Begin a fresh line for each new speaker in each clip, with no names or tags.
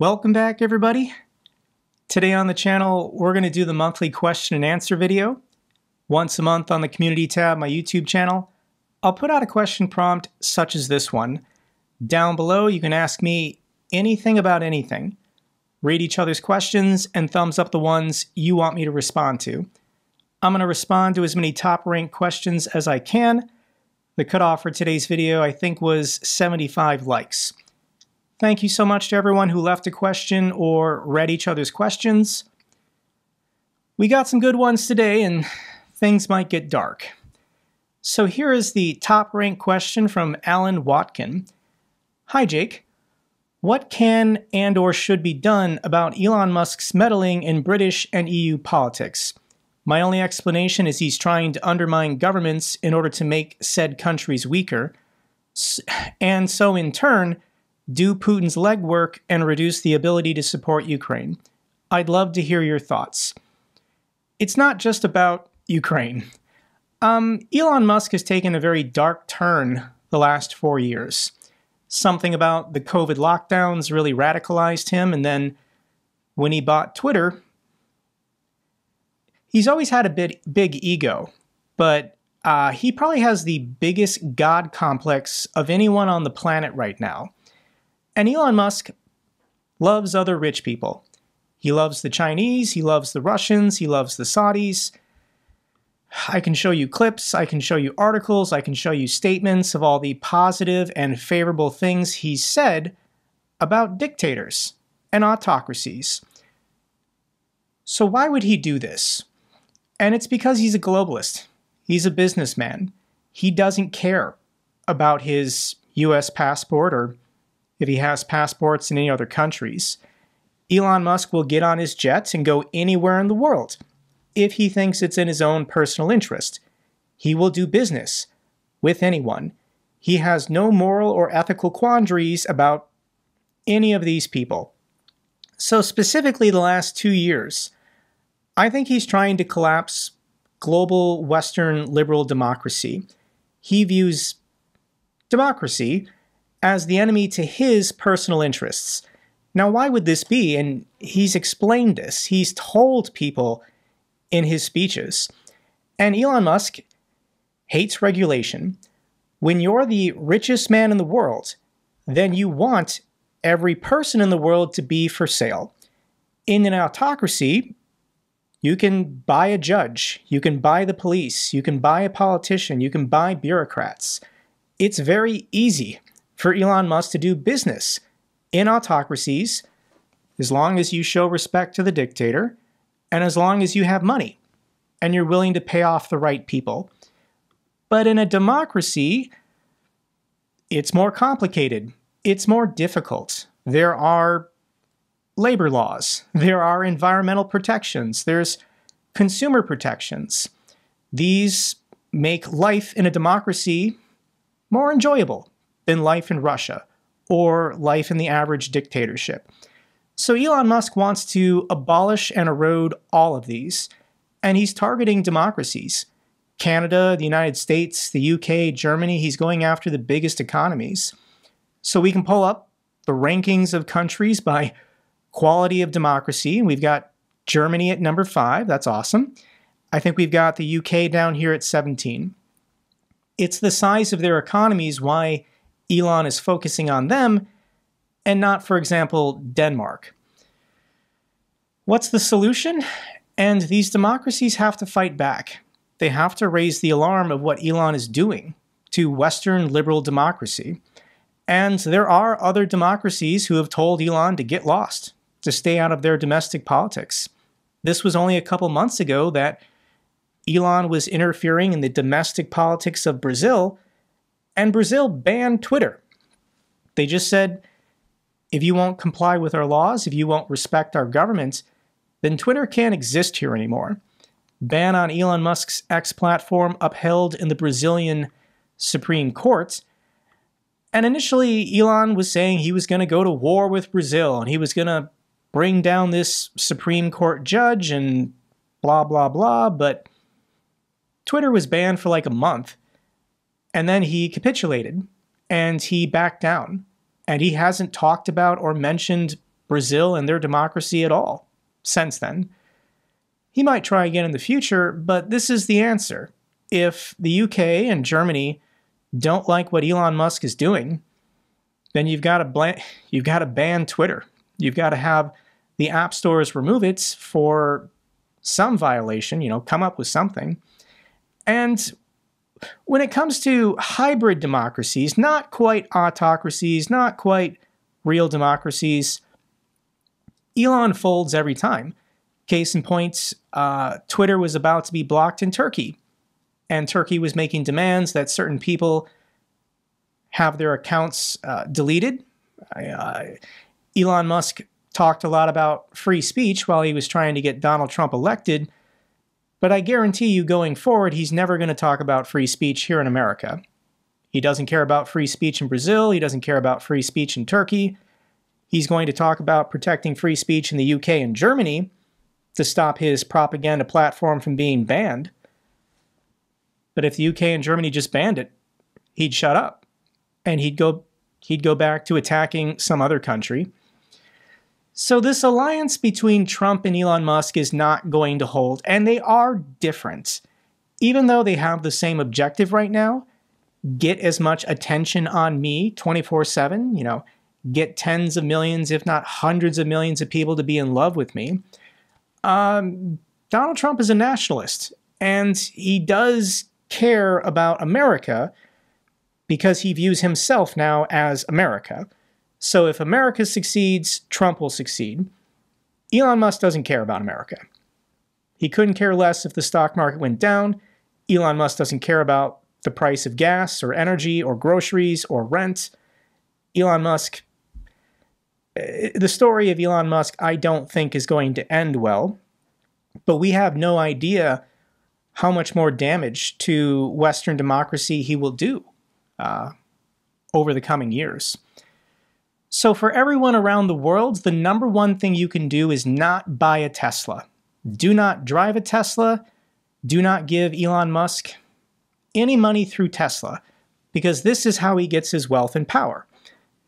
Welcome back, everybody. Today on the channel, we're going to do the monthly question and answer video. Once a month on the community tab, my YouTube channel, I'll put out a question prompt such as this one. Down below, you can ask me anything about anything. Read each other's questions and thumbs up the ones you want me to respond to. I'm going to respond to as many top-ranked questions as I can. The cutoff for today's video, I think, was 75 likes. Thank you so much to everyone who left a question or read each other's questions. We got some good ones today, and things might get dark. So here is the top-ranked question from Alan Watkin. Hi, Jake. What can and or should be done about Elon Musk's meddling in British and EU politics? My only explanation is he's trying to undermine governments in order to make said countries weaker, and so in turn, do Putin's legwork and reduce the ability to support Ukraine. I'd love to hear your thoughts. It's not just about Ukraine. Elon Musk has taken a very dark turn the last 4 years. Something about the COVID lockdowns really radicalized him, and then when he bought Twitter, he's always had a big ego, but he probably has the biggest God complex of anyone on the planet right now. And Elon Musk loves other rich people. He loves the Chinese, he loves the Russians, he loves the Saudis. I can show you clips, I can show you articles, I can show you statements of all the positive and favorable things he's said about dictators and autocracies. So why would he do this? And it's because he's a globalist. He's a businessman. He doesn't care about his US passport or if he has passports in any other countries. Elon Musk will get on his jet and go anywhere in the world if he thinks it's in his own personal interest. He will do business with anyone. He has no moral or ethical quandaries about any of these people. So specifically the last 2 years, I think he's trying to collapse global Western liberal democracy. He views democracy as the enemy to his personal interests. Now, why would this be? And he's explained this. He's told people in his speeches. And Elon Musk hates regulation. When you're the richest man in the world, then you want every person in the world to be for sale. In an autocracy, you can buy a judge, you can buy the police, you can buy a politician, you can buy bureaucrats. It's very easy for Elon Musk to do business in autocracies as long as you show respect to the dictator and as long as you have money and you're willing to pay off the right people. But in a democracy, it's more complicated. It's more difficult. There are labor laws. There are environmental protections. There's consumer protections. These make life in a democracy more enjoyable than life in Russia or life in the average dictatorship. So Elon Musk wants to abolish and erode all of these, and he's targeting democracies. Canada, the United States, the UK, Germany, he's going after the biggest economies. So we can pull up the rankings of countries by quality of democracy. We've got Germany at number 5. That's awesome. I think we've got the UK down here at 17. It's the size of their economies why Elon is focusing on them and not, for example, Denmark. What's the solution? And these democracies have to fight back. They have to raise the alarm of what Elon is doing to Western liberal democracy. And there are other democracies who have told Elon to get lost, to stay out of their domestic politics. This was only a couple months ago that Elon was interfering in the domestic politics of Brazil, and Brazil banned Twitter. They just said, if you won't comply with our laws, if you won't respect our government, then Twitter can't exist here anymore. Ban on Elon Musk's X platform upheld in the Brazilian Supreme Court. And initially, Elon was saying he was going to go to war with Brazil, and he was going to bring down this Supreme Court judge and blah, blah, blah, but Twitter was banned for like a month. And then he capitulated, and he backed down. And he hasn't talked about or mentioned Brazil and their democracy at all since then. He might try again in the future, but this is the answer. If the UK and Germany don't like what Elon Musk is doing, then you've got to ban Twitter. You've got to have the app stores remove it for some violation, come up with something. And when it comes to hybrid democracies, not quite autocracies, not quite real democracies, Elon folds every time. Case in point, Twitter was about to be blocked in Turkey, and Turkey was making demands that certain people have their accounts deleted. Elon Musk talked a lot about free speech while he was trying to get Donald Trump elected, but I guarantee you going forward, he's never going to talk about free speech here in America. He doesn't care about free speech in Brazil. He doesn't care about free speech in Turkey. He's going to talk about protecting free speech in the UK and Germany to stop his propaganda platform from being banned. But if the UK and Germany just banned it, he'd shut up. And he'd go back to attacking some other country. So this alliance between Trump and Elon Musk is not going to hold, and they are different. Even though they have the same objective right now, get as much attention on me 24/7, get tens of millions, if not hundreds of millions of people to be in love with me. Donald Trump is a nationalist, and he does care about America because he views himself now as America. So if America succeeds, Trump will succeed. Elon Musk doesn't care about America. He couldn't care less if the stock market went down. Elon Musk doesn't care about the price of gas or energy or groceries or rent. Elon Musk, the story of Elon Musk, I don't think is going to end well, but we have no idea how much more damage to Western democracy he will do over the coming years. So for everyone around the world, the number one thing you can do is not buy a Tesla. Do not drive a Tesla. Do not give Elon Musk any money through Tesla, because this is how he gets his wealth and power.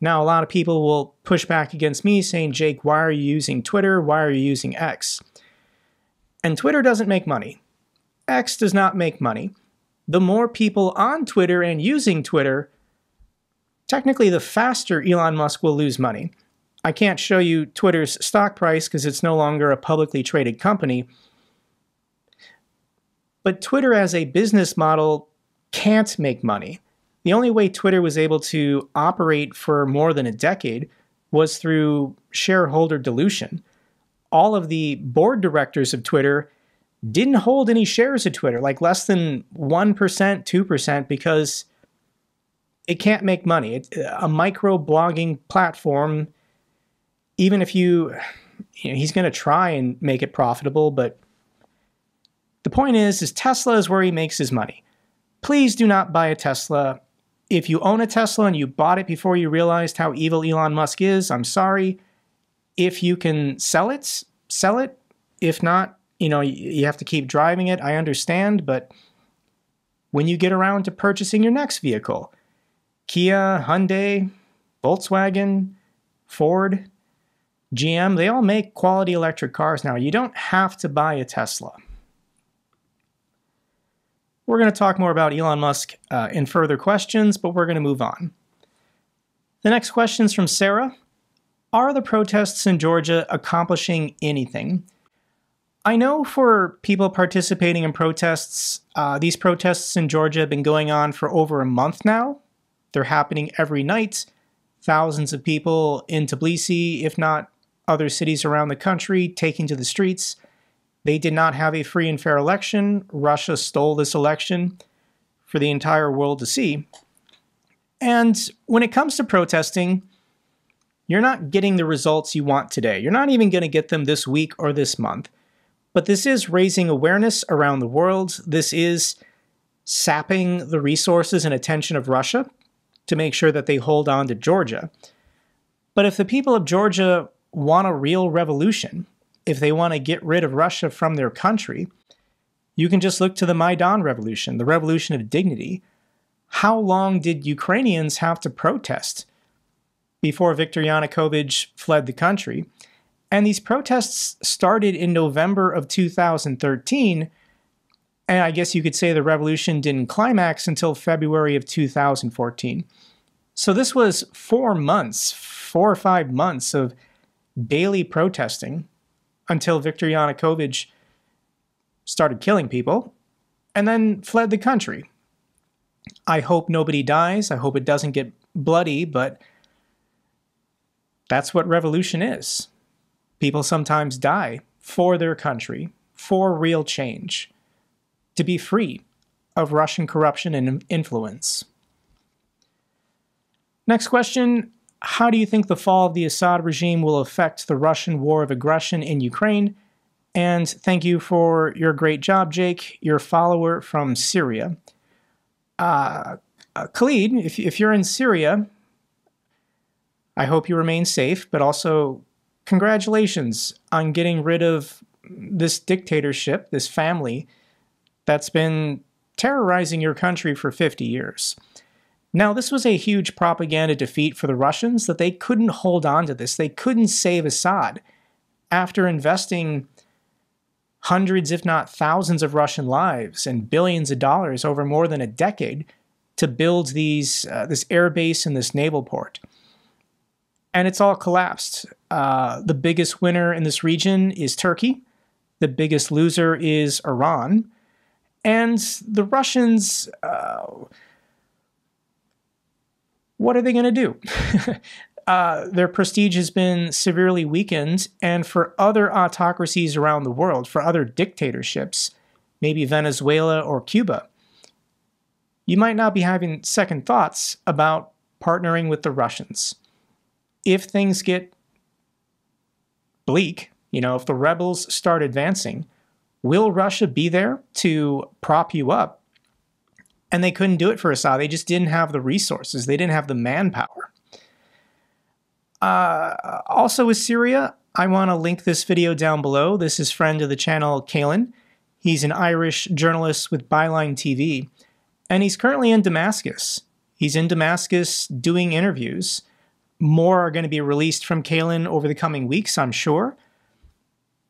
Now, a lot of people will push back against me saying, Jake, why are you using Twitter? Why are you using X? And Twitter doesn't make money. X does not make money. The more people on Twitter and using Twitter, technically the faster Elon Musk will lose money. I can't show you Twitter's stock price because it's no longer a publicly traded company. But Twitter as a business model can't make money. The only way Twitter was able to operate for more than a decade was through shareholder dilution. All of the board directors of Twitter didn't hold any shares of Twitter, like less than 1%, 2%, because it can't make money. A micro-blogging platform, even if he's going to try and make it profitable, but the point is Tesla is where he makes his money. Please do not buy a Tesla. If you own a Tesla and you bought it before you realized how evil Elon Musk is, I'm sorry. If you can sell it, sell it. If not, you have to keep driving it. I understand, but when you get around to purchasing your next vehicle, Kia, Hyundai, Volkswagen, Ford, GM, they all make quality electric cars now. You don't have to buy a Tesla. We're going to talk more about Elon Musk in further questions, but we're going to move on. The next question is from Sarah. Are the protests in Georgia accomplishing anything? I know for people participating in protests, these protests in Georgia have been going on for over a month now. They're happening every night. Thousands of people in Tbilisi, if not other cities around the country, taking to the streets. They did not have a free and fair election. Russia stole this election for the entire world to see. And when it comes to protesting, you're not getting the results you want today. You're not even going to get them this week or this month. But this is raising awareness around the world. This is sapping the resources and attention of Russia to make sure that they hold on to Georgia. But if the people of Georgia want a real revolution, if they want to get rid of Russia from their country, you can just look to the Maidan revolution, the revolution of dignity. How long did Ukrainians have to protest before Viktor Yanukovych fled the country. And these protests started in November of 2013, and I guess you could say the revolution didn't climax until February of 2014. So this was 4 months, 4 or 5 months of daily protesting until Viktor Yanukovych started killing people and then fled the country. I hope nobody dies. I hope it doesn't get bloody, but that's what revolution is. People sometimes die for their country, for real change, to be free of Russian corruption and influence. Next question. How do you think the fall of the Assad regime will affect the Russian war of aggression in Ukraine? And thank you for your great job, Jake, your follower from Syria. Khalid, if you're in Syria, I hope you remain safe, but also congratulations on getting rid of this dictatorship, this family that's been terrorizing your country for 50 years. Now, this was a huge propaganda defeat for the Russians, that they couldn't hold on to this. They couldn't save Assad after investing hundreds, if not thousands, of Russian lives and billions of dollars over more than a decade to build this air base and this naval port. And it's all collapsed. The biggest winner in this region is Turkey. The biggest loser is Iran. And the Russians, what are they going to do? Their prestige has been severely weakened, and for other autocracies around the world, for other dictatorships, maybe Venezuela or Cuba, you might now be having second thoughts about partnering with the Russians. If things get bleak, if the rebels start advancing, will Russia be there to prop you up? And they couldn't do it for Assad. They just didn't have the resources. They didn't have the manpower. Also with Syria, I want to link this video down below. This is friend of the channel, Caolan. He's an Irish journalist with Byline TV, and he's currently in Damascus. He's in Damascus doing interviews. More are going to be released from Caolan over the coming weeks, I'm sure.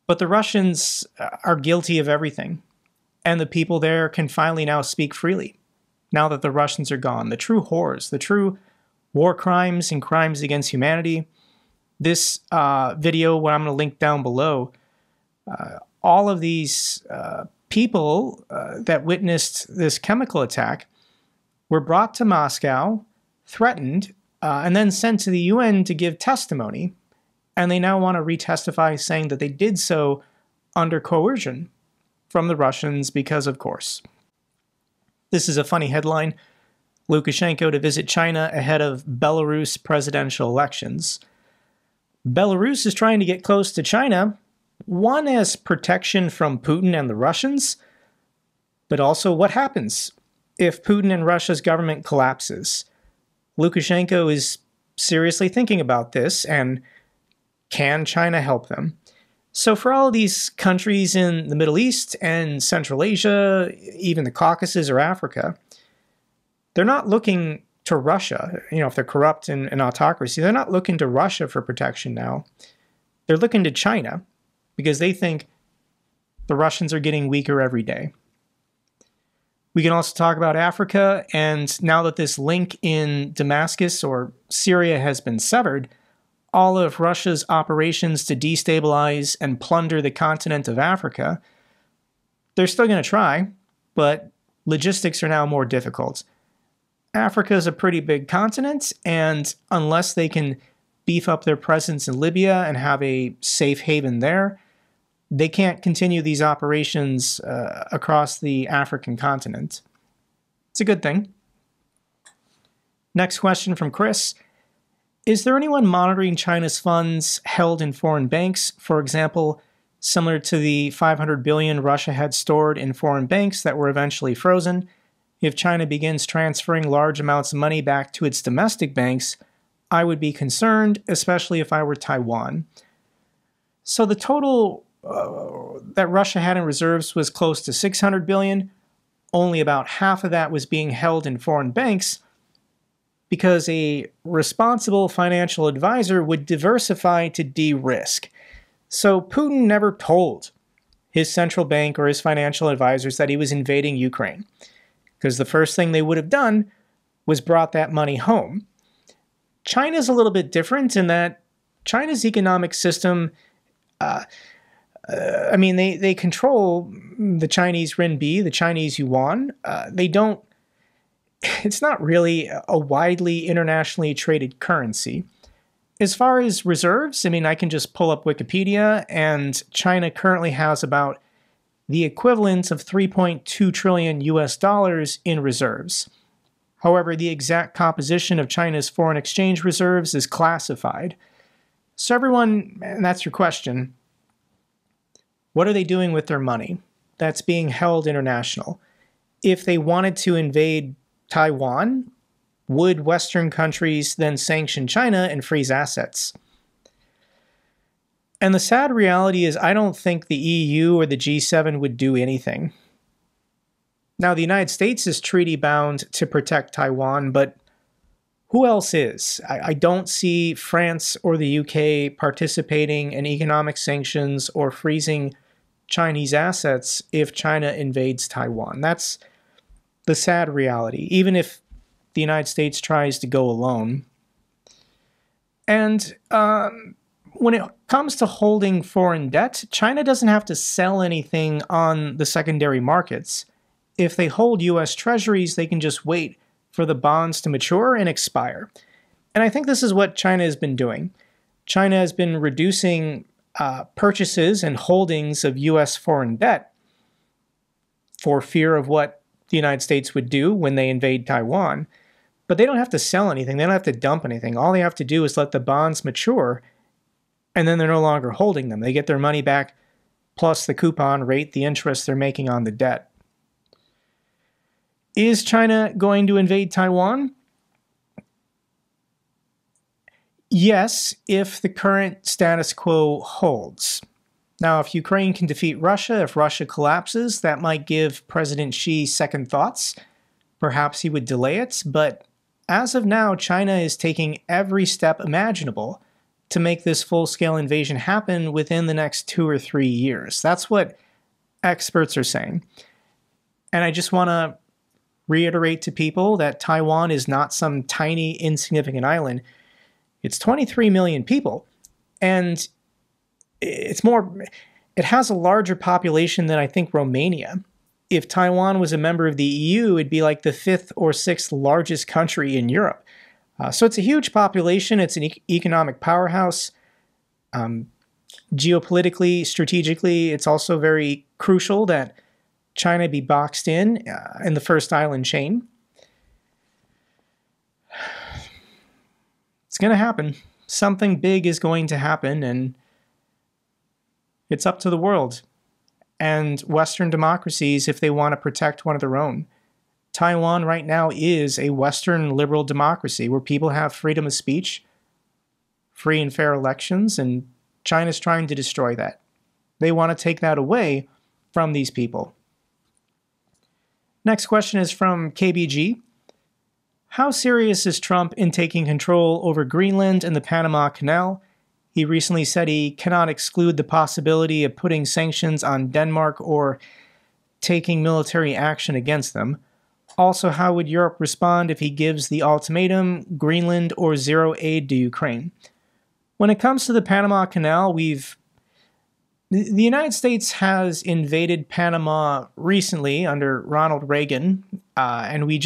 But the Russians are guilty of everything, and the people there can finally now speak freely, now that the Russians are gone. The true horrors, the true war crimes and crimes against humanity. This video, what I'm going to link down below, all of these people that witnessed this chemical attack were brought to Moscow, threatened, and then sent to the UN to give testimony. And they now want to retestify, saying that they did so under coercion from the Russians because, of course. This is a funny headline. Lukashenko to visit China ahead of Belarus presidential elections. Belarus is trying to get close to China, one as protection from Putin and the Russians, but also what happens if Putin and Russia's government collapses. Lukashenko is seriously thinking about this, and can China help them? So for all of these countries in the Middle East and Central Asia, even the Caucasus or Africa, they're not looking to Russia. If they're corrupt and an autocracy, they're not looking to Russia for protection now. They're looking to China because they think the Russians are getting weaker every day. We can also talk about Africa, and now that this link in Damascus or Syria has been severed, all of Russia's operations to destabilize and plunder the continent of Africa, they're still going to try, but logistics are now more difficult. Africa is a pretty big continent, and unless they can beef up their presence in Libya and have a safe haven there, they can't continue these operations across the African continent. It's a good thing. Next question from Chris. Is there anyone monitoring China's funds held in foreign banks, for example, similar to the $500 billion Russia had stored in foreign banks that were eventually frozen? If China begins transferring large amounts of money back to its domestic banks, I would be concerned, especially if I were Taiwan. So the total that Russia had in reserves was close to $600 billion. Only about half of that was being held in foreign banks. because a responsible financial advisor would diversify to de-risk. So Putin never told his central bank or his financial advisors that he was invading Ukraine, because the first thing they would have done was brought that money home. China's a little bit different in that China's economic system, they control the Chinese renminbi, the Chinese yuan. It's not really a widely internationally traded currency. As far as reserves, I can just pull up Wikipedia, and China currently has about the equivalent of 3.2 trillion US dollars in reserves. However, the exact composition of China's foreign exchange reserves is classified. So everyone, and that's your question, what are they doing with their money that's being held international? If they wanted to invade Taiwan, would Western countries then sanction China and freeze assets? And the sad reality is I don't think the EU or the G7 would do anything. Now, the United States is treaty bound to protect Taiwan, but who else is? I don't see France or the UK participating in economic sanctions or freezing Chinese assets if China invades Taiwan. That's the sad reality, even if the United States tries to go alone. And when it comes to holding foreign debt, China doesn't have to sell anything on the secondary markets. If they hold US treasuries, they can just wait for the bonds to mature and expire. And I think this is what China has been doing. China has been reducing purchases and holdings of US foreign debt for fear of what the United States would do when they invade Taiwan. But they don't have to sell anything. They don't have to dump anything. All they have to do is let the bonds mature, and then they're no longer holding them. They get their money back plus the coupon rate, the interest they're making on the debt. Is China going to invade Taiwan? Yes, if the current status quo holds. Now, if Ukraine can defeat Russia, if Russia collapses, that might give President Xi second thoughts. Perhaps he would delay it, but as of now, China is taking every step imaginable to make this full-scale invasion happen within the next 2 or 3 years. That's what experts are saying. And I just want to reiterate to people that Taiwan is not some tiny, insignificant island. It's 23 million people, and it has a larger population than I think Romania. If Taiwan was a member of the EU, it'd be like the 5th or 6th largest country in Europe. So it's a huge population. It's an economic powerhouse. Geopolitically, strategically, it's also very crucial that China be boxed in the first island chain. It's going to happen. Something big is going to happen, and it's up to the world and Western democracies if they want to protect one of their own. Taiwan right now is a Western liberal democracy where people have freedom of speech, free and fair elections, and China's trying to destroy that. They want to take that away from these people. Next question is from KBG. How serious is Trump in taking control over Greenland and the Panama Canal? He recently said he cannot exclude the possibility of putting sanctions on Denmark or taking military action against them. Also, how would Europe respond if he gives the ultimatum, Greenland or zero aid to Ukraine? When it comes to the Panama Canal, the United States has invaded Panama recently under Ronald Reagan, and we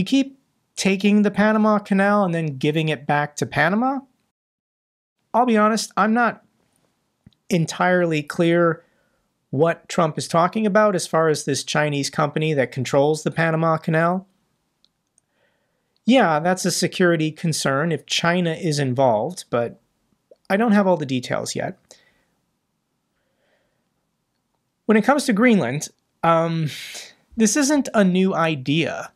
keep taking the Panama Canal and then giving it back to Panama. I'll be honest, I'm not entirely clear what Trump is talking about as far as this Chinese company that controls the Panama Canal. Yeah, that's a security concern if China is involved, but I don't have all the details yet. When it comes to Greenland, this isn't a new idea.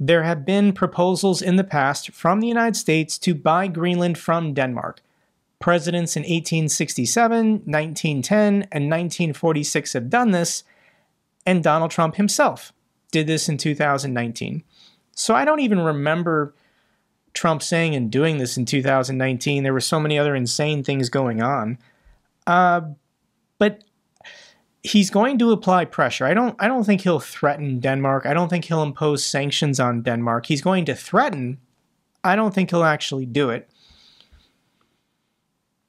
There have been proposals in the past from the United States to buy Greenland from Denmark. Presidents in 1867, 1910, and 1946 have done this, and Donald Trump himself did this in 2019. So I don't even remember Trump saying and doing this in 2019. There were so many other insane things going on. But he's going to apply pressure. I don't think he'll threaten Denmark. I don't think he'll impose sanctions on Denmark. He's going to threaten. I don't think he'll actually do it.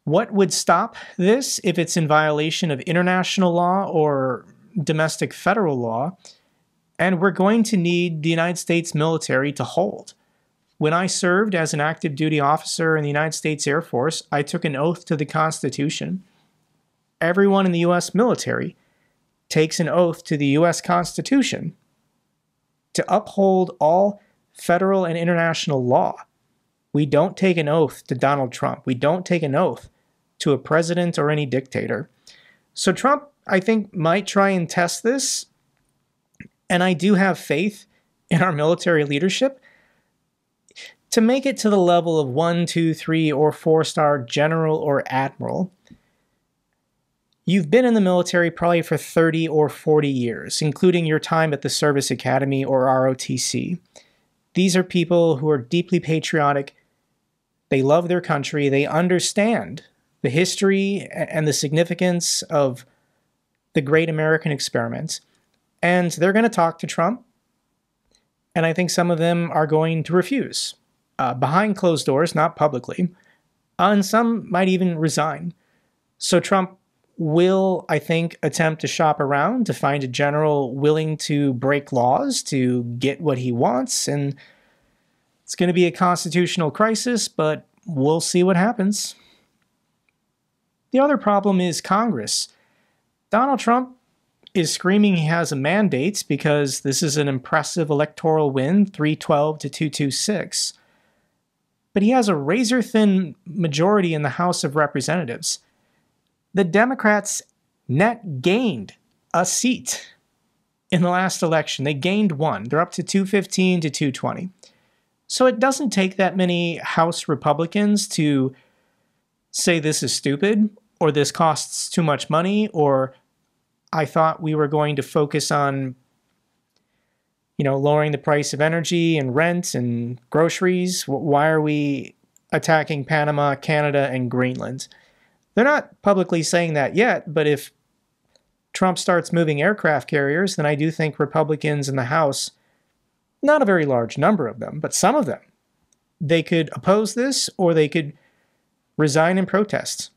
What would stop this if it's in violation of international law or domestic federal law? And we're going to need the United States military to hold. When I served as an active duty officer in the United States Air Force, I took an oath to the Constitution. Everyone in the U.S. military takes an oath to the U.S. Constitution to uphold all federal and international law. We don't take an oath to Donald Trump. We don't take an oath to a president or any dictator. So Trump, I think, might try and test this. And I do have faith in our military leadership to make it to the level of 1, 2, 3, or 4-star general or admiral. You've been in the military probably for 30 or 40 years, including your time at the Service Academy or ROTC. These are people who are deeply patriotic. They love their country. They understand the history and the significance of the great American experiment. And they're going to talk to Trump. And I think some of them are going to refuse. Behind closed doors, not publicly. And some might even resign. So Trump will, I think, attempt to shop around to find a general willing to break laws to get what he wants. And it's going to be a constitutional crisis, but we'll see what happens. The other problem is Congress. Donald Trump is screaming he has a mandate because this is an impressive electoral win, 312 to 226. But he has a razor-thin majority in the House of Representatives. The Democrats net gained a seat in the last election. They gained one. They're up to 215 to 220. So it doesn't take that many House Republicans to say this is stupid, or this costs too much money, or I thought we were going to focus on, lowering the price of energy and rent and groceries. Why are we attacking Panama, Canada, and Greenland? They're not publicly saying that yet, but if Trump starts moving aircraft carriers, then I do think Republicans in the House, not a very large number of them, but some of them, they could oppose this or they could resign in protest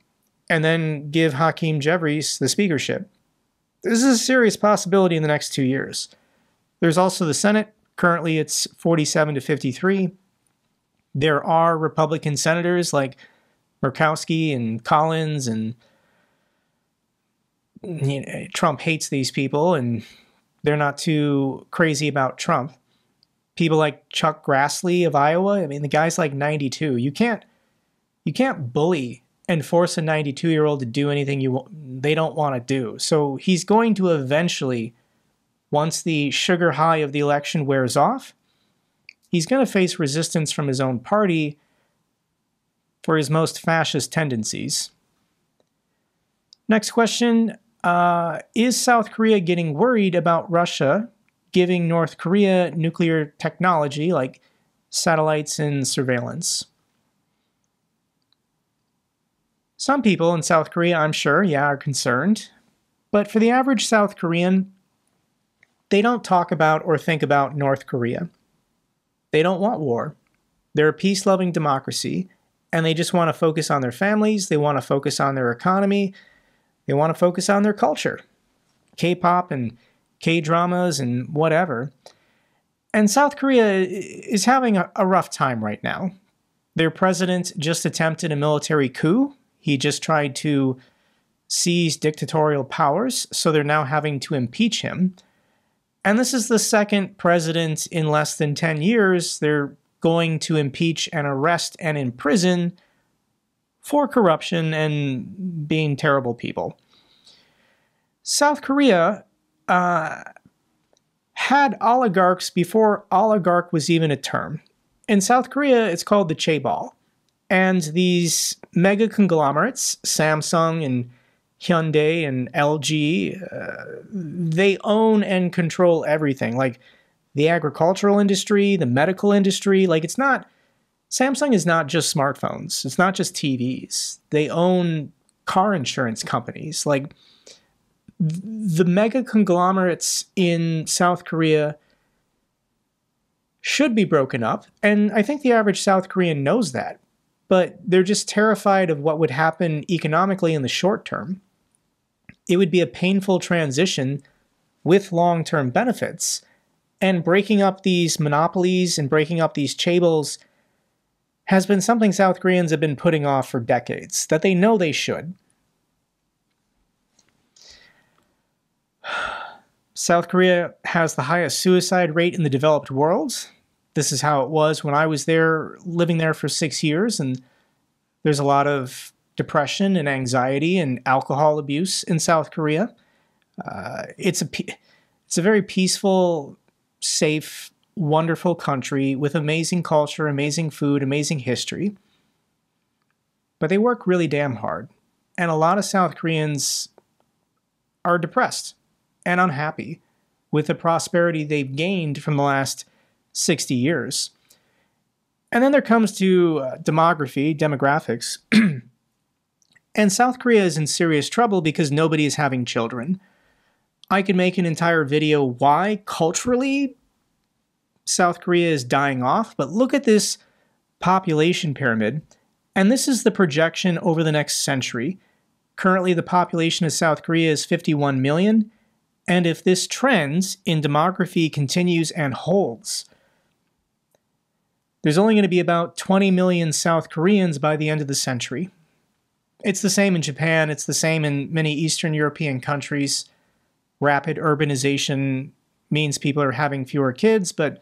and then give Hakeem Jeffries the speakership. This is a serious possibility in the next 2 years. There's also the Senate. Currently, it's 47 to 53. There are Republican senators like Murkowski and Collins, and Trump hates these people, and they're not too crazy about Trump. People like Chuck Grassley of Iowa. I mean, the guy's like 92. You can't bully and force a 92-year-old to do anything they don't want to do. So he's going to eventually, once the sugar high of the election wears off, he's going to face resistance from his own party for his most fascist tendencies. Next question, is South Korea getting worried about Russia giving North Korea nuclear technology like satellites and surveillance? Some people in South Korea, I'm sure, are concerned. But for the average South Korean, they don't talk about or think about North Korea. They don't want war. They're a peace-loving democracy, and they just want to focus on their families. They want to focus on their economy. They want to focus on their culture. K-pop and K-dramas and whatever. And South Korea is having a rough time right now. Their president just attempted a military coup. He just tried to seize dictatorial powers, so they're now having to impeach him. And this is the second president in less than 10 years they're going to impeach and arrest and imprison for corruption and being terrible people. South Korea had oligarchs before oligarch was even a term. In South Korea, it's called the chaebol. And these mega conglomerates, Samsung and Hyundai and LG, they own and control everything. Like, the agricultural industry, the medical industry. Like, it's not, Samsung is not just smartphones. It's not just TVs. They own car insurance companies. Like, the mega conglomerates in South Korea should be broken up, and I think the average South Korean knows that, but they're just terrified of what would happen economically in the short term. It would be a painful transition with long-term benefits, and breaking up these monopolies and breaking up these chaebols has been something South Koreans have been putting off for decades, that they know they should. South Korea has the highest suicide rate in the developed world. This is how it was when I was there, living there for 6 years, and there's a lot of depression and anxiety and alcohol abuse in South Korea. It's a very peaceful, safe, wonderful country with amazing culture, amazing food, amazing history. But they work really damn hard. And a lot of South Koreans are depressed and unhappy with the prosperity they've gained from the last 60 years. And then there comes to demographics. And South Korea is in serious trouble because nobody is having children. I could make an entire video why culturally South Korea is dying off, but look at this population pyramid, and this is the projection over the next century. Currently, the population of South Korea is 51 million, and if this trend in demography continues and holds, there's only going to be about 20 million South Koreans by the end of the century. It's the same in Japan, it's the same in many Eastern European countries. Rapid urbanization means people are having fewer kids, but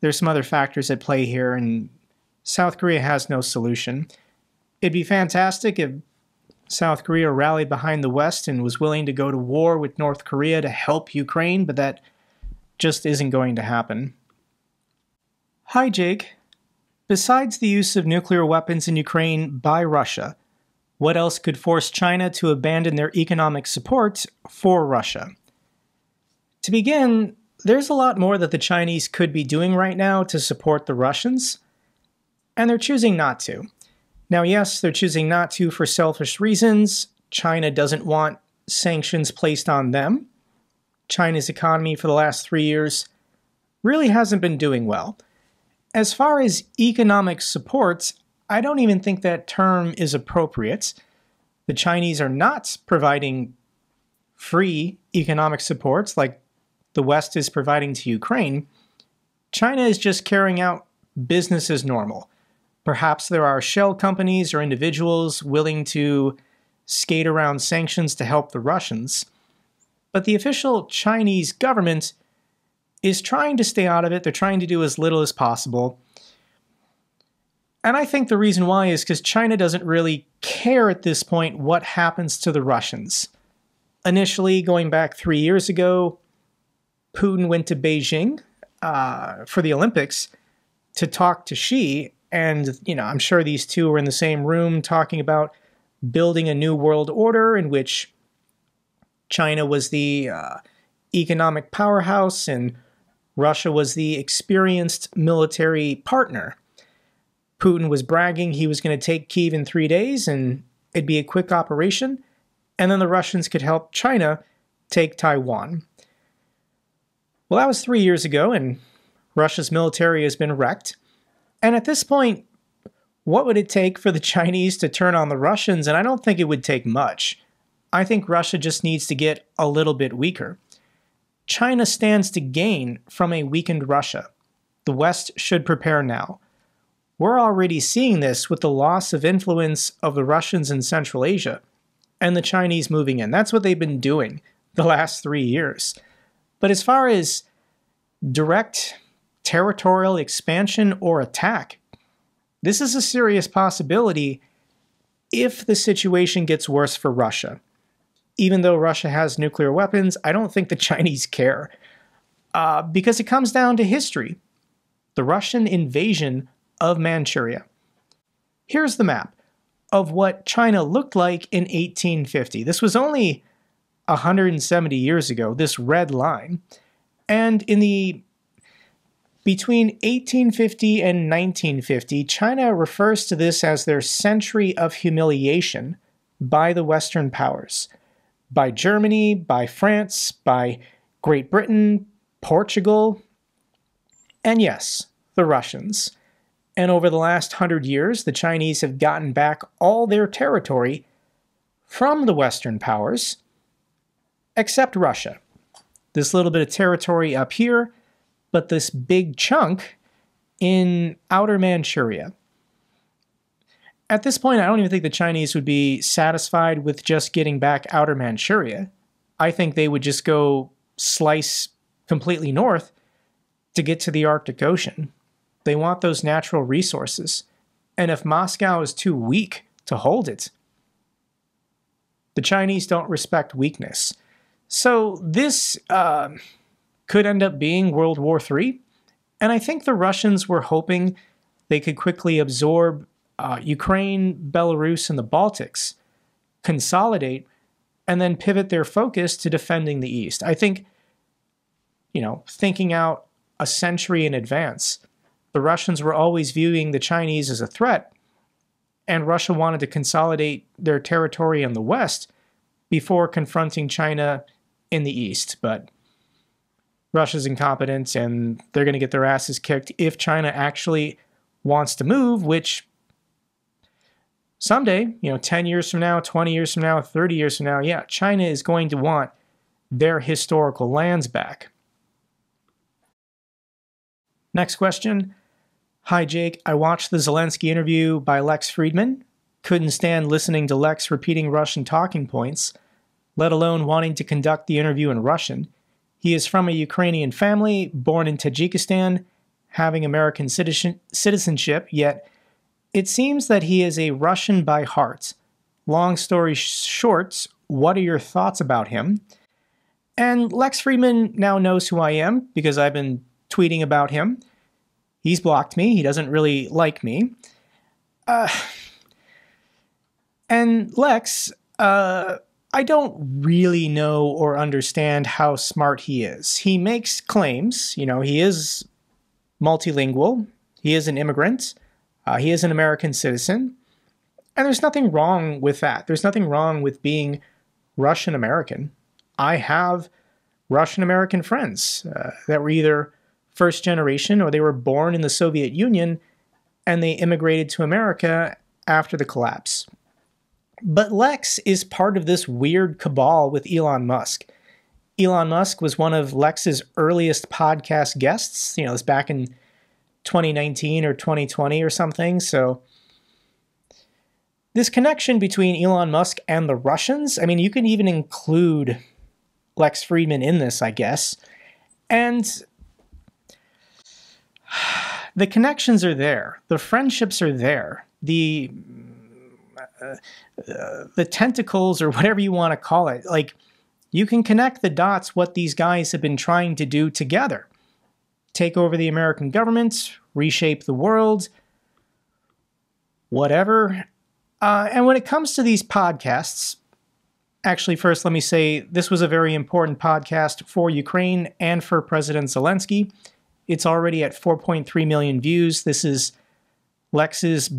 there's some other factors at play here, and South Korea has no solution. It'd be fantastic if South Korea rallied behind the West and was willing to go to war with North Korea to help Ukraine, but that just isn't going to happen. Hi, Jake. Besides the use of nuclear weapons in Ukraine by Russia, what else could force China to abandon their economic support for Russia? To begin, there's a lot more that the Chinese could be doing right now to support the Russians, and they're choosing not to. Now, yes, they're choosing not to for selfish reasons. China doesn't want sanctions placed on them. China's economy for the last 3 years really hasn't been doing well. As far as economic support, I don't even think that term is appropriate. The Chinese are not providing free economic supports like the West is providing to Ukraine. China is just carrying out business as normal. Perhaps there are shell companies or individuals willing to skate around sanctions to help the Russians. But the official Chinese government is trying to stay out of it. They're trying to do as little as possible. And I think the reason why is because China doesn't really care at this point what happens to the Russians. Initially, going back 3 years ago, Putin went to Beijing for the Olympics to talk to Xi, and I'm sure these two were in the same room talking about building a new world order in which China was the economic powerhouse and Russia was the experienced military partner. Putin was bragging he was going to take Kyiv in 3 days and it'd be a quick operation, and then the Russians could help China take Taiwan. Well, that was 3 years ago, and Russia's military has been wrecked. And at this point, what would it take for the Chinese to turn on the Russians? And I don't think it would take much. I think Russia just needs to get a little bit weaker. China stands to gain from a weakened Russia. The West should prepare now. We're already seeing this with the loss of influence of the Russians in Central Asia and the Chinese moving in. That's what they've been doing the last 3 years. But as far as direct territorial expansion or attack, this is a serious possibility if the situation gets worse for Russia. Even though Russia has nuclear weapons, I don't think the Chinese care. Because it comes down to history. The Russian invasion of Manchuria. Here's the map of what China looked like in 1850. This was only 170 years ago, this red line. And in the Between 1850 and 1950, China refers to this as their century of humiliation by the Western powers, by Germany, by France, by Great Britain, Portugal, and yes, the Russians. And over the last 100 years, the Chinese have gotten back all their territory from the Western powers, except Russia. This little bit of territory up here, but this big chunk in outer Manchuria. At this point, I don't even think the Chinese would be satisfied with just getting back outer Manchuria. I think they would just go slice completely north to get to the Arctic Ocean. They want those natural resources. And if Moscow is too weak to hold it, the Chinese don't respect weakness. So this could end up being World War III. And I think the Russians were hoping they could quickly absorb Ukraine, Belarus, and the Baltics, consolidate, and then pivot their focus to defending the East. I think, thinking out a century in advance, the Russians were always viewing the Chinese as a threat, and Russia wanted to consolidate their territory in the West before confronting China in the East. But Russia's incompetent, and they're going to get their asses kicked if China actually wants to move, which someday, 10 years from now, 20 years from now, 30 years from now, yeah, China is going to want their historical lands back. Next question. Hi, Jake. I watched the Zelensky interview by Lex Fridman. Couldn't stand listening to Lex repeating Russian talking points, let alone wanting to conduct the interview in Russian. He is from a Ukrainian family, born in Tajikistan, having American citizenship, yet it seems that he is a Russian by heart. Long story short, what are your thoughts about him? And Lex Fridman now knows who I am because I've been tweeting about him. He's blocked me. He doesn't really like me. And Lex, I don't really know or understand how smart he is. He makes claims. He is multilingual. He is an immigrant. He is an American citizen. And there's nothing wrong with that. There's nothing wrong with being Russian American. I have Russian American friends that were either first generation or they were born in the Soviet Union and they immigrated to America after the collapse. But Lex is part of this weird cabal with Elon Musk. Elon Musk was one of Lex's earliest podcast guests. It was back in 2019 or 2020 or something. So this connection between Elon Musk and the Russians, you can even include Lex Fridman in this, I guess. And the connections are there. The friendships are there. The tentacles, or whatever you want to call it. You can connect the dots what these guys have been trying to do together. Take over the American government, reshape the world, whatever. And when it comes to these podcasts, actually, first let me say this was a very important podcast for Ukraine and for President Zelensky. It's already at 4.3 million views. This is Lex's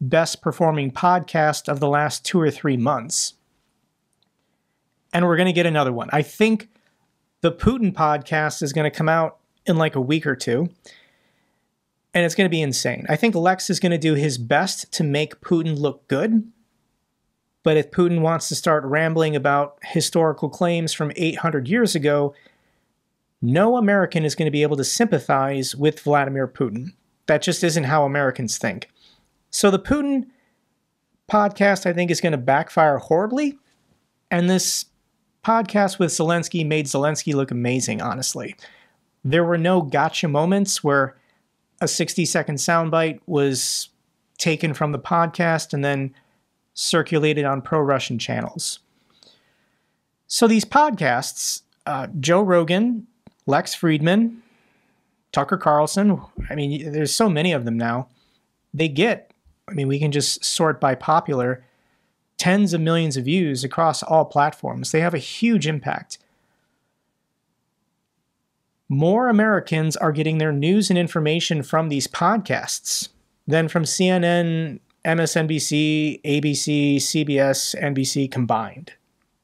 best performing podcast of the last 2 or 3 months. And we're going to get another one. I think the Putin podcast is going to come out in like a week or two. And it's going to be insane. I think Lex is going to do his best to make Putin look good. But if Putin wants to start rambling about historical claims from 800 years ago, no American is going to be able to sympathize with Vladimir Putin. That just isn't how Americans think. So the Putin podcast, I think, is going to backfire horribly. And this podcast with Zelensky made Zelensky look amazing, honestly. There were no gotcha moments where a 60-second soundbite was taken from the podcast and then circulated on pro-Russian channels. So these podcasts, Joe Rogan, Lex Fridman, Tucker Carlson, there's so many of them now. They get, we can just sort by popular, tens of millions of views across all platforms. They have a huge impact. more Americans are getting their news and information from these podcasts than from CNN, MSNBC, ABC, CBS, NBC combined.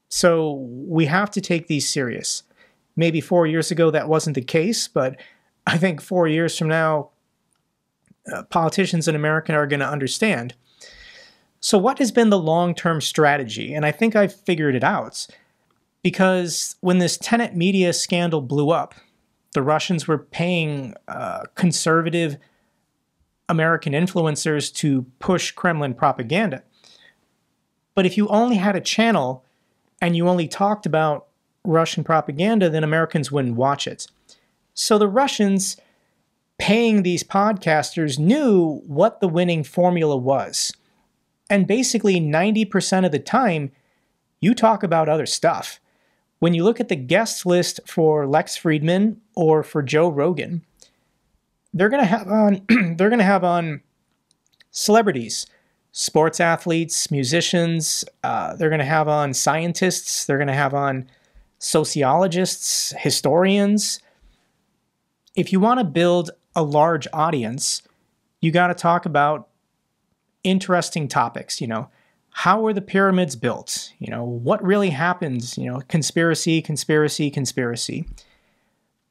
So we have to take these serious. Maybe 4 years ago that wasn't the case, but I think 4 years from now, politicians in America are going to understand. So what has been the long-term strategy? And I think I've figured it out. Because when this Tenet media scandal blew up, the Russians were paying conservative American influencers to push Kremlin propaganda. But if you only had a channel and you only talked about Russian propaganda, then Americans wouldn't watch it. So the Russians paying these podcasters knew what the winning formula was. And basically 90% of the time, you talk about other stuff. When you look at the guest list for Lex Fridman or for Joe Rogan, they're going to have on celebrities, sports athletes, musicians. They're going to have on scientists. They're going to have on sociologists, historians. If you want to build a large audience, you got to talk about interesting topics. How were the pyramids built? What really happened? Conspiracy, conspiracy, conspiracy.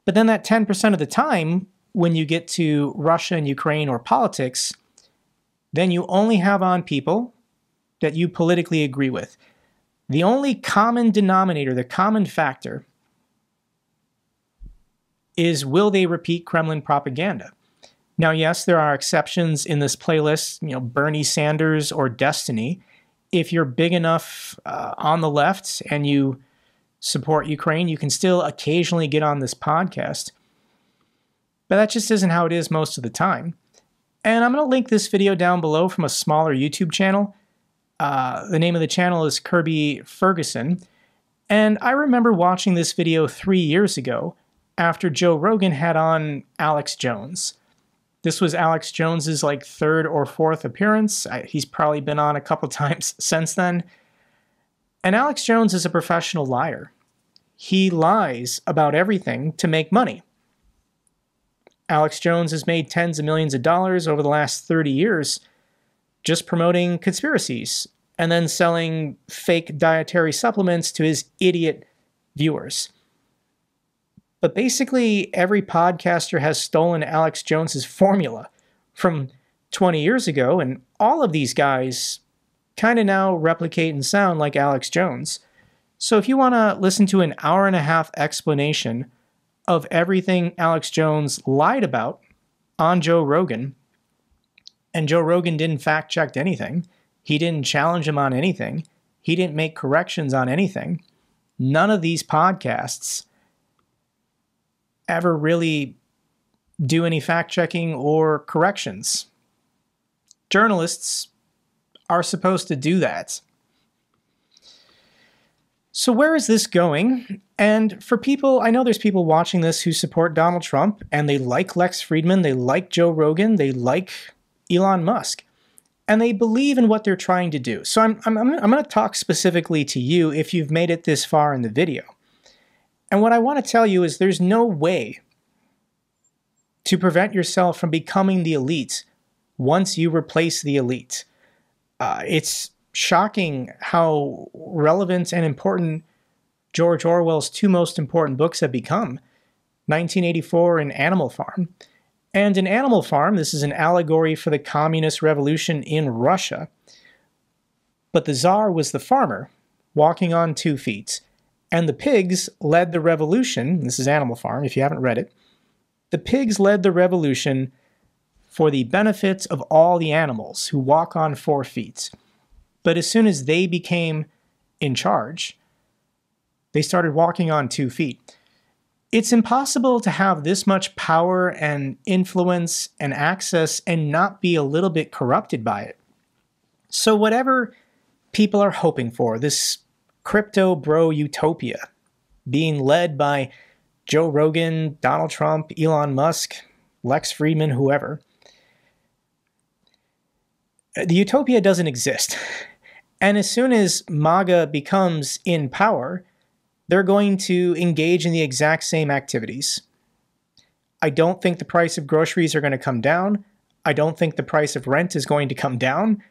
But then that 10% of the time, when you get to Russia and Ukraine or politics, then you only have on people that you politically agree with. The only common denominator, the common factor, is will they repeat Kremlin propaganda? Now, yes, there are exceptions in this playlist, Bernie Sanders or Destiny. If you're big enough on the left and you support Ukraine, you can still occasionally get on this podcast. But that just isn't how it is most of the time. And I'm going to link this video down below from a smaller YouTube channel. The name of the channel is Kirby Ferguson. And I remember watching this video 3 years ago after Joe Rogan had on Alex Jones. This was Alex Jones's third or fourth appearance. He's probably been on a couple times since then. And Alex Jones is a professional liar. He lies about everything to make money. Alex Jones has made tens of millions of dollars over the last 30 years just promoting conspiracies and then selling fake dietary supplements to his idiot viewers. But basically, every podcaster has stolen Alex Jones's formula from 20 years ago, and all of these guys kind of now replicate and sound like Alex Jones. So if you want to listen to an hour-and-a-half explanation of everything Alex Jones lied about on Joe Rogan, and Joe Rogan didn't fact-check anything, he didn't challenge him on anything, he didn't make corrections on anything, none of these podcasts ever really do any fact-checking or corrections. Journalists are supposed to do that. So where is this going? And for people, I know there's people watching this who support Donald Trump, and they like Lex Fridman, they like Joe Rogan, they like Elon Musk, and they believe in what they're trying to do. So I'm going to talk specifically to you if you've made it this far in the video. And what I want to tell you is there's no way to prevent yourself from becoming the elite once you replace the elite. It's shocking how relevant and important George Orwell's two most important books have become, 1984 and Animal Farm. And in Animal Farm, this is an allegory for the communist revolution in Russia. But the Tsar was the farmer, walking on 2 feet. And the pigs led the revolution. This is Animal Farm, if you haven't read it. The pigs led the revolution for the benefit of all the animals who walk on 4 feet. But as soon as they became in charge, they started walking on 2 feet. It's impossible to have this much power and influence and access and not be a little bit corrupted by it. So whatever people are hoping for, this crypto bro utopia being led by Joe Rogan, Donald Trump, Elon Musk, Lex Fridman, whoever, the utopia doesn't exist. And as soon as MAGA becomes in power, they're going to engage in the exact same activities. I don't think the price of groceries are going to come down. I don't think the price of rent is going to come down.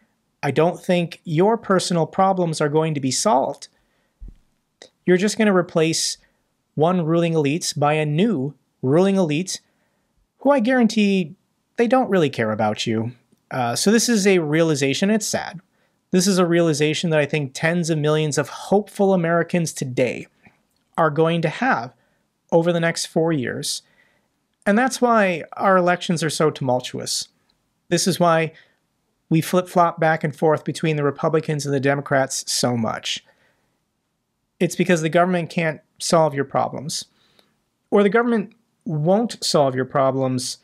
I don't think your personal problems are going to be solved. You're just going to replace one ruling elite by a new ruling elite who I guarantee they don't really care about you. So this is a realization, it's sad. This is a realization that I think tens of millions of hopeful Americans today are going to have over the next 4 years. And that's why our elections are so tumultuous. This is why we flip-flop back and forth between the Republicans and the Democrats so much. It's because the government can't solve your problems. Or the government won't solve your problems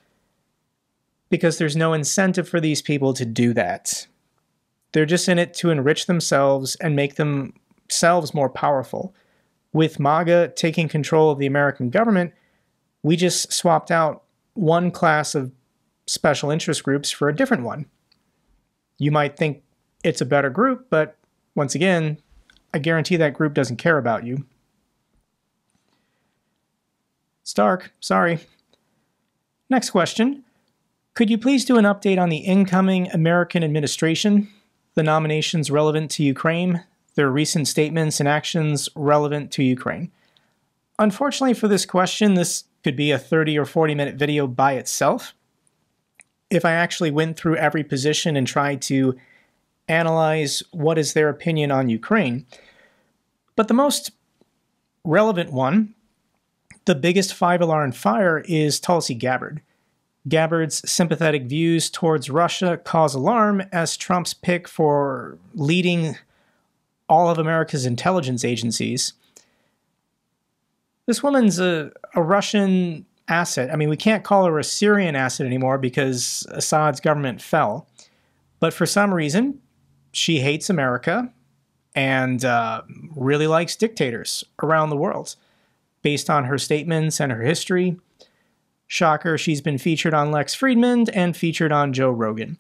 because there's no incentive for these people to do that. They're just in it to enrich themselves and make themselves more powerful. With MAGA taking control of the American government, we just swapped out one class of special interest groups for a different one. You might think it's a better group, but once again, I guarantee that group doesn't care about you. Stark, sorry. Next question. Could you please do an update on the incoming American administration, the nominations relevant to Ukraine, their recent statements and actions relevant to Ukraine? Unfortunately for this question, this could be a 30 or 40-minute video by itself. If I actually went through every position and tried to analyze what is their opinion on Ukraine. But the most relevant one, the biggest five-alarm fire, is Tulsi Gabbard. Gabbard's sympathetic views towards Russia cause alarm as Trump's pick for leading all of America's intelligence agencies. This woman's a Russian asset. I mean, we can't call her a Syrian asset anymore because Assad's government fell. But for some reason, she hates America and really likes dictators around the world. Based on her statements and her history, shocker, she's been featured on Lex Fridman and featured on Joe Rogan.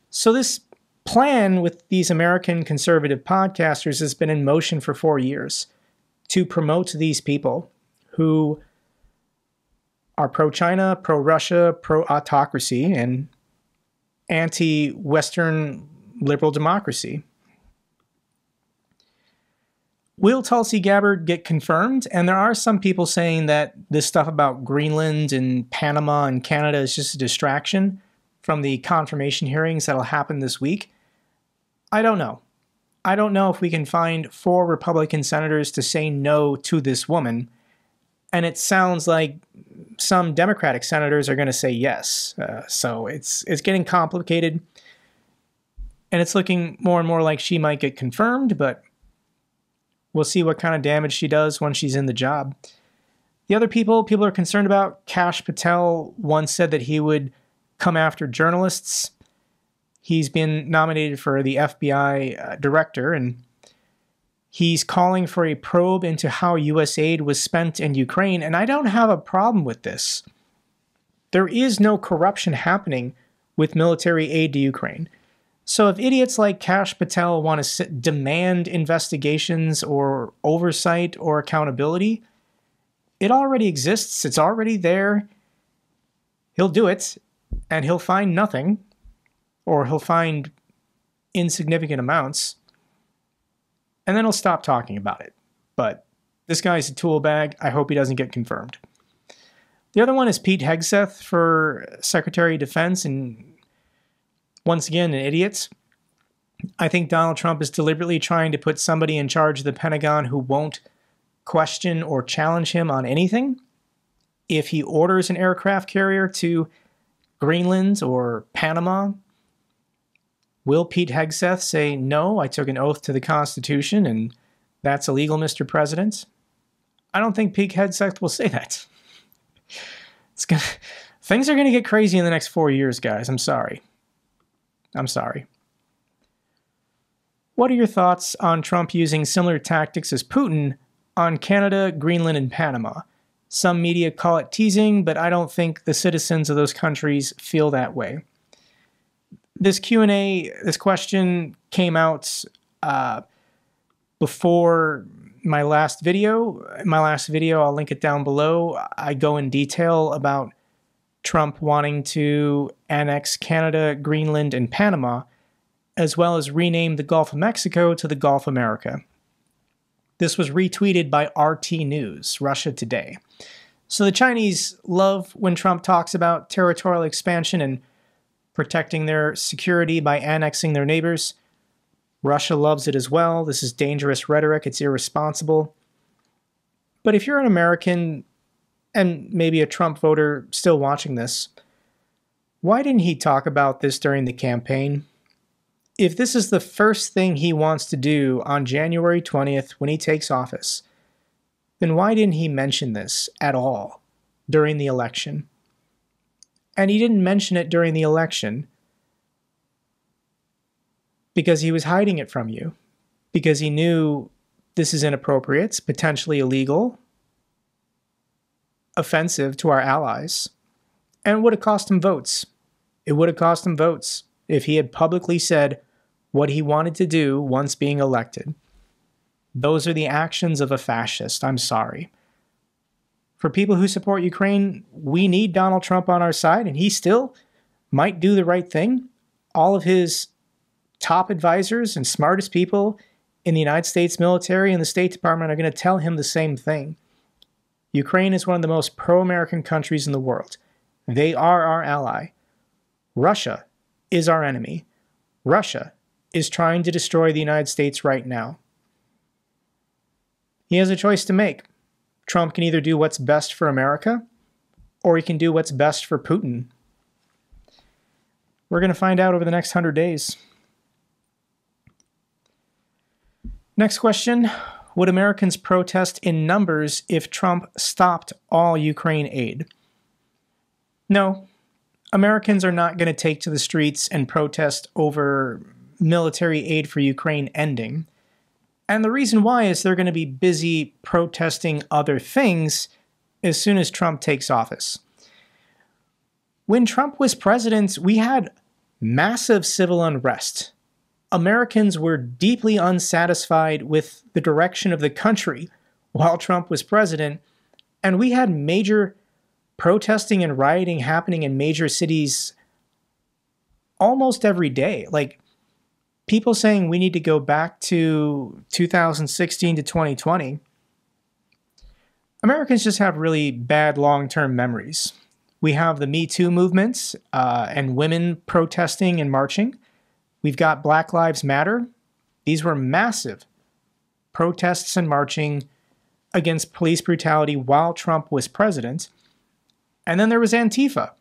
So this plan with these American conservative podcasters has been in motion for 4 years to promote these people who are pro-China, pro-Russia, pro-autocracy, and anti-Western liberal democracy. Will Tulsi Gabbard get confirmed? And there are some people saying that this stuff about Greenland and Panama and Canada is just a distraction from the confirmation hearings that'll happen this week. I don't know. I don't know if we can find 4 Republican senators to say no to this woman. And it sounds like some Democratic senators are going to say yes. So it's getting complicated. And it's looking more and more like she might get confirmed, but we'll see what kind of damage she does when she's in the job. The other people are concerned about, Kash Patel once said that he would come after journalists. He's been nominated for the FBI director, and he's calling for a probe into how U.S. aid was spent in Ukraine, and I don't have a problem with this. There is no corruption happening with military aid to Ukraine. So if idiots like Kash Patel want to demand investigations or oversight or accountability, it already exists. It's already there. He'll do it, and he'll find nothing, or he'll find insignificant amounts, and then he'll stop talking about it. But this guy's a tool bag. I hope he doesn't get confirmed. The other one is Pete Hegseth for Secretary of Defense, and once again, an idiot. I think Donald Trump is deliberately trying to put somebody in charge of the Pentagon who won't question or challenge him on anything. If he orders an aircraft carrier to Greenland or Panama, will Pete Hegseth say, no, I took an oath to the Constitution and that's illegal, Mr. President? I don't think Pete Hegseth will say that. Things are going to get crazy in the next 4 years, guys. I'm sorry. I'm sorry. What are your thoughts on Trump using similar tactics as Putin on Canada, Greenland, and Panama? Some media call it teasing, but I don't think the citizens of those countries feel that way. This Q&A, this question came out before my last video. My last video, I'll link it down below. I go in detail about Trump wanting to annex Canada, Greenland, and Panama, as well as rename the Gulf of Mexico to the Gulf of America. This was retweeted by RT News, Russia Today. So the Chinese love when Trump talks about territorial expansion and protecting their security by annexing their neighbors. Russia loves it as well. This is dangerous rhetoric. It's irresponsible. But if you're an American and maybe a Trump voter still watching this, why didn't he talk about this during the campaign? If this is the first thing he wants to do on January 20th when he takes office, then why didn't he mention this at all during the election? And he didn't mention it during the election because he was hiding it from you, because he knew this is inappropriate, potentially illegal, offensive to our allies, and would have cost him votes. It would have cost him votes if he had publicly said what he wanted to do once being elected. Those are the actions of a fascist. I'm sorry. For people who support Ukraine, we need Donald Trump on our side, and he still might do the right thing. All of his top advisors and smartest people in the United States military and the State Department are going to tell him the same thing. Ukraine is one of the most pro-American countries in the world. They are our ally. Russia is our enemy. Russia is trying to destroy the United States right now. He has a choice to make. Trump can either do what's best for America, or he can do what's best for Putin. We're going to find out over the next 100 days. Next question. Would Americans protest in numbers if Trump stopped all Ukraine aid? No. Americans are not going to take to the streets and protest over military aid for Ukraine ending. And the reason why is they're going to be busy protesting other things as soon as Trump takes office. When Trump was president, we had massive civil unrest. Americans were deeply unsatisfied with the direction of the country while Trump was president, and we had major protesting and rioting happening in major cities almost every day. Like, people saying we need to go back to 2016 to 2020. Americans just have really bad long-term memories. We have the Me Too movements and women protesting and marching. We've got Black Lives Matter. These were massive protests and marching against police brutality while Trump was president. And then there was Antifa.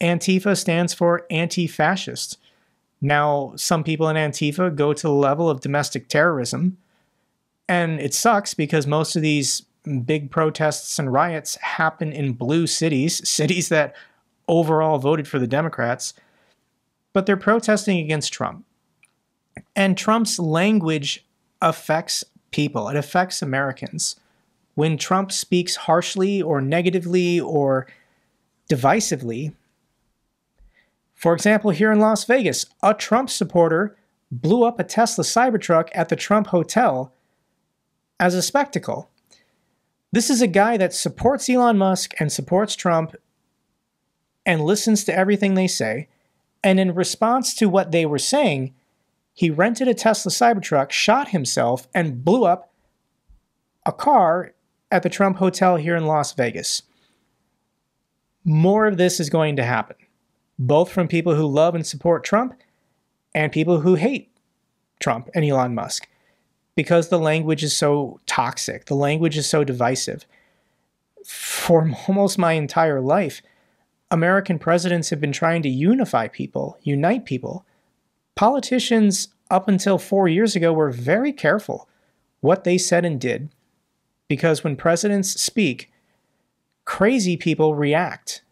Antifa stands for anti-fascist. Now, some people in Antifa go to the level of domestic terrorism, and it sucks because most of these big protests and riots happen in blue cities, cities that overall voted for the Democrats, but they're protesting against Trump. And Trump's language affects people. It affects Americans. When Trump speaks harshly or negatively or divisively, for example, here in Las Vegas, a Trump supporter blew up a Tesla Cybertruck at the Trump Hotel as a spectacle. This is a guy that supports Elon Musk and supports Trump and listens to everything they say. And in response to what they were saying, he rented a Tesla Cybertruck, shot himself, and blew up a car at the Trump Hotel here in Las Vegas. More of this is going to happen, both from people who love and support Trump and people who hate Trump and Elon Musk, because the language is so toxic. The language is so divisive. For almost my entire life, American presidents have been trying to unify people, unite people. Politicians up until 4 years ago were very careful what they said and did, because when presidents speak, crazy people react,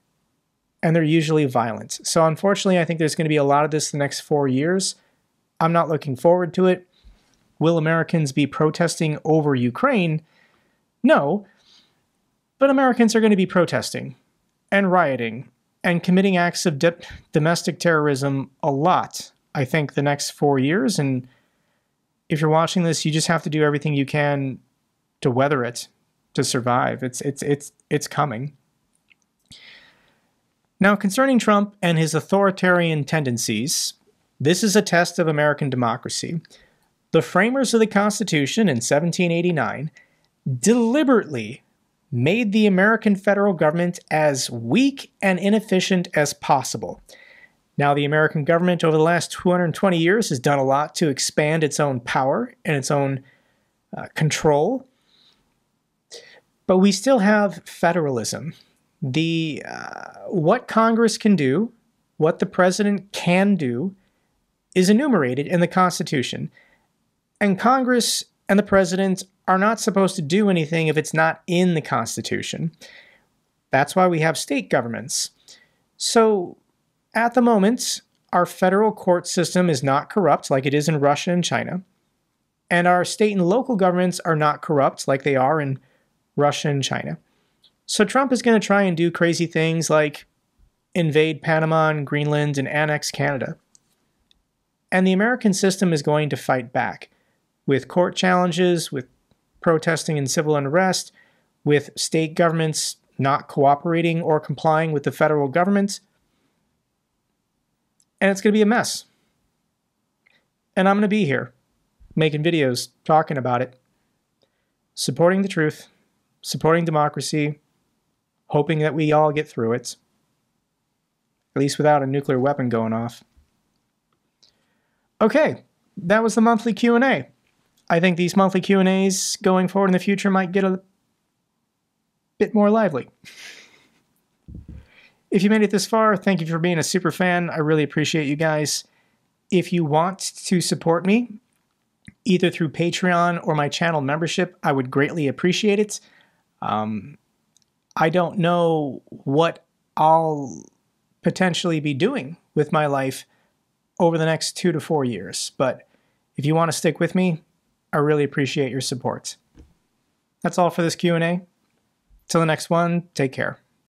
and they're usually violent. So unfortunately, I think there's going to be a lot of this the next 4 years. I'm not looking forward to it. Will Americans be protesting over Ukraine? No. But Americans are going to be protesting and rioting and committing acts of domestic terrorism a lot, I think, the next 4 years. And if you're watching this, you just have to do everything you can to weather it, to survive. It's coming. Now, concerning Trump and his authoritarian tendencies, this is a test of American democracy. The framers of the Constitution in 1789 deliberately made the American federal government as weak and inefficient as possible. Now, the American government over the last 220 years has done a lot to expand its own power and its own control, but we still have federalism. What Congress can do, what the president can do, is enumerated in the Constitution. And Congress and the president are not supposed to do anything if it's not in the Constitution. That's why we have state governments. So, at the moment, our federal court system is not corrupt like it is in Russia and China. And our state and local governments are not corrupt like they are in Russia and China. So Trump is going to try and do crazy things like invade Panama and Greenland and annex Canada. And the American system is going to fight back with court challenges, with protesting and civil unrest, with state governments not cooperating or complying with the federal government. And it's going to be a mess. And I'm going to be here, making videos, talking about it, supporting the truth, supporting democracy, hoping that we all get through it, at least without a nuclear weapon going off. Okay, that was the monthly Q&A. I think these monthly Q&As going forward in the future might get a bit more lively. If you made it this far, thank you for being a super fan. I really appreciate you guys. If you want to support me, either through Patreon or my channel membership, I would greatly appreciate it. I don't know what I'll potentially be doing with my life over the next 2 to 4 years, but if you want to stick with me, I really appreciate your support. That's all for this Q&A. Till the next one, take care.